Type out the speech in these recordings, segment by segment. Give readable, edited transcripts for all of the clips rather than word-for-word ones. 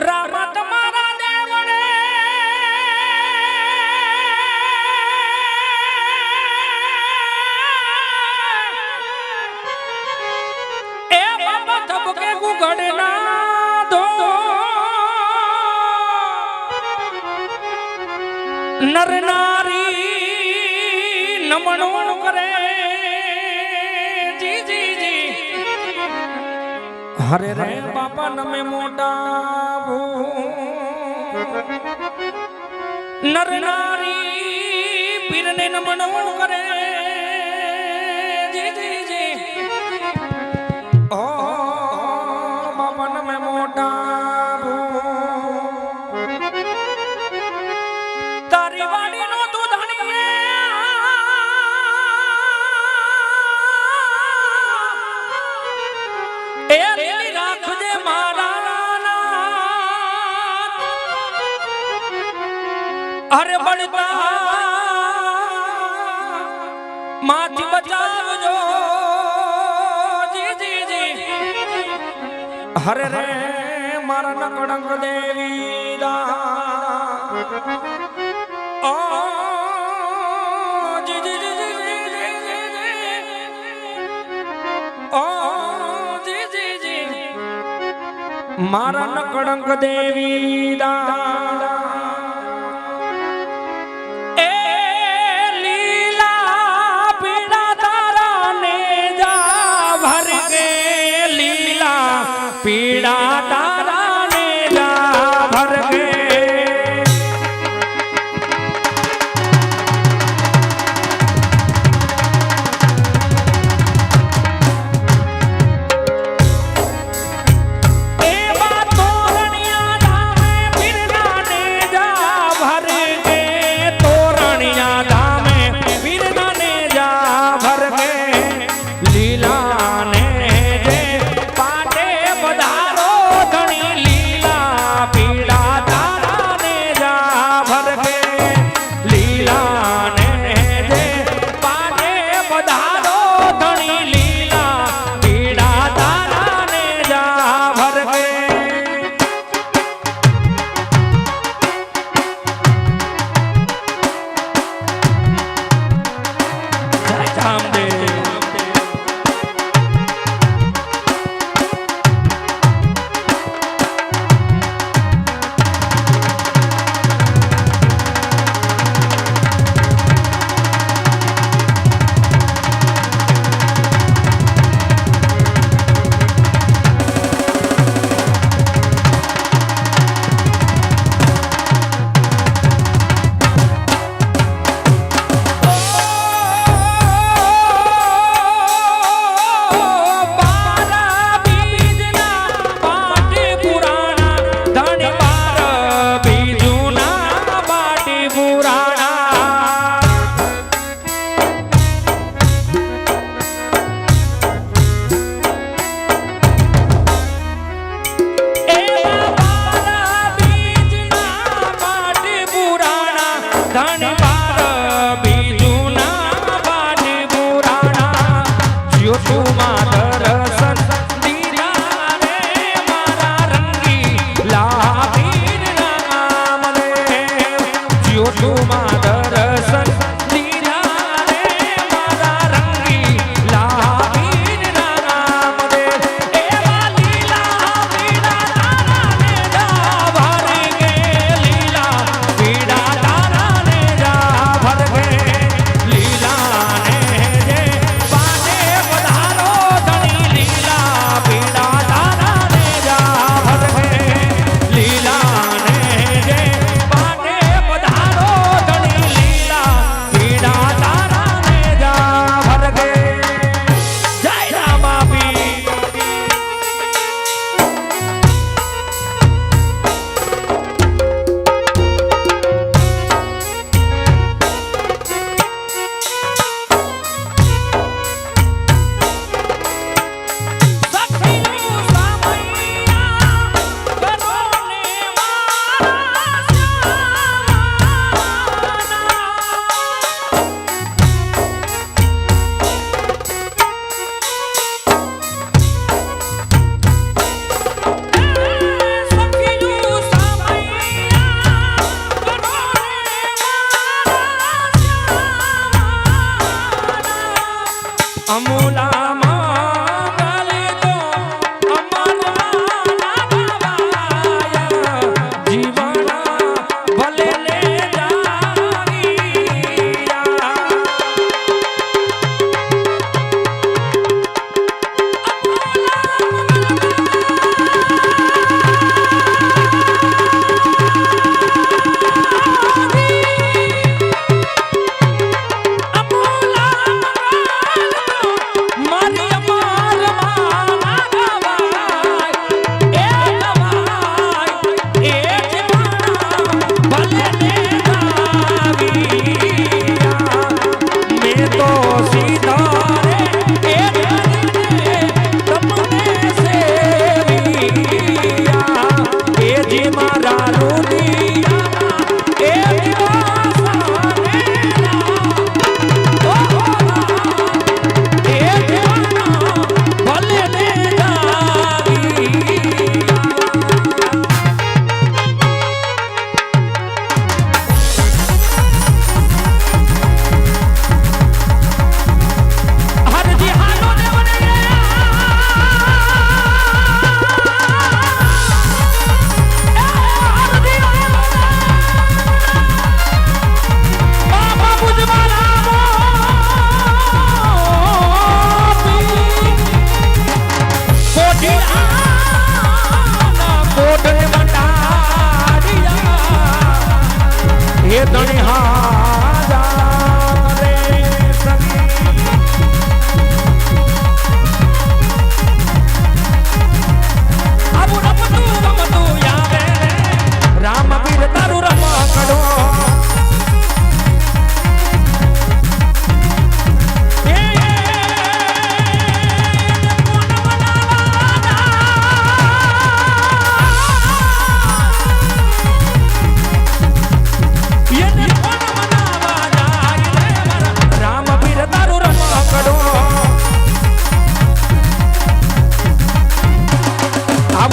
રામા તમારા દેવડે એ બાબા ધબકે ગુગડના ધો નર નારી નમણ કરે જી જી જી હરે રે બાપા નમે મોટા નર નારી પીરને નમણ કરે જી જી જી ઓ બાપા નમે મોટા તારી વાડી નો દૂધણીએ એ રેલી રાખજે મારા અરે બળતા માથી બચાવજો જી જી જી હરે રે મારા નકડંગ દેવી દા ઓ જી જી જી જી ઓ જી જી જી મારા નકડંગ દેવી દા पीड़ा तारा ने जा भर गे ए बात तोरनिया धामे फिरना ने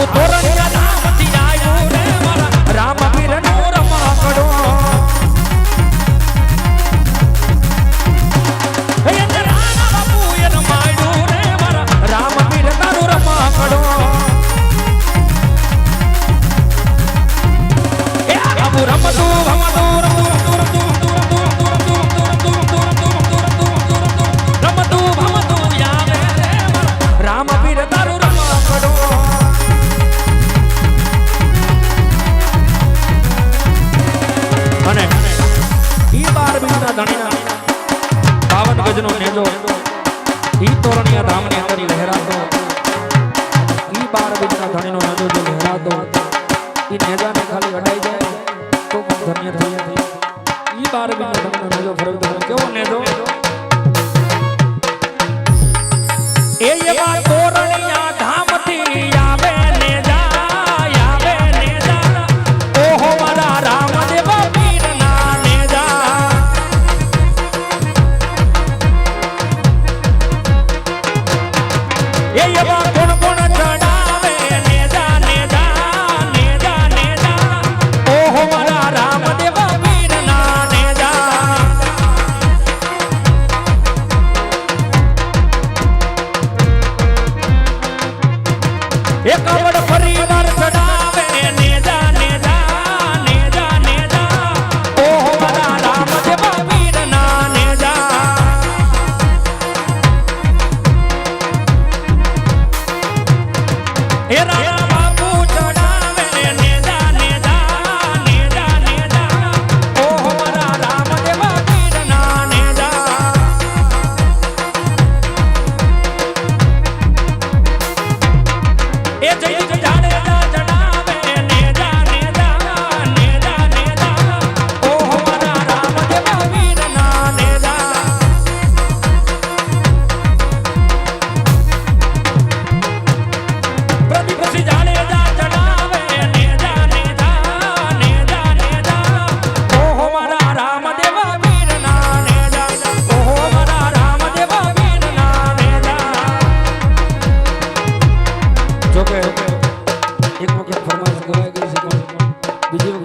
આવું તોરણિયા ધામથી આવ્યું રે મારા રામવીર નો રમાકડો તોરણિયા ધામની અંદર લહેરાતો ઈ 12 બીજના ધણીનો નજો જો લહેરાતો ઈ નેજાને ખાલી અડાઈ જાય તો પણ ધન્ય થઈ ઈ 12 બીજના ધણીનો નજો ફરકતો કેવો નેજો એ એવા તોરણિયા ધામથી આવે નેજા ઓહો મારા રામદેવ પીરના નેજા એ એવા કોણ કોણ ચડાવે નેજા ઓહો મારા રામદેવ પીરના નેજા એ કવડ પરિવાર ચડાવે નેજા ઓહો મારા રામદેવ પીરના નેજા એ રાણા બાપુ ચડાવે નેજા ઓહો મારા રામદેવ પીરના નેજા એ જય જાડેજા ચડાવે નેજા ઓહો મારા રામદેવ પીરના નેજા પ્રદીપસિંહ જાડેજા ચડાવે નેજા ઓહો મારા રામદેવ પીરના નેજા ઓહો મારા રામદેવ પીરના નેજા જોકે એક વખત ફરમાઈશ ગવાઈ ગઈ છે પણ બીજી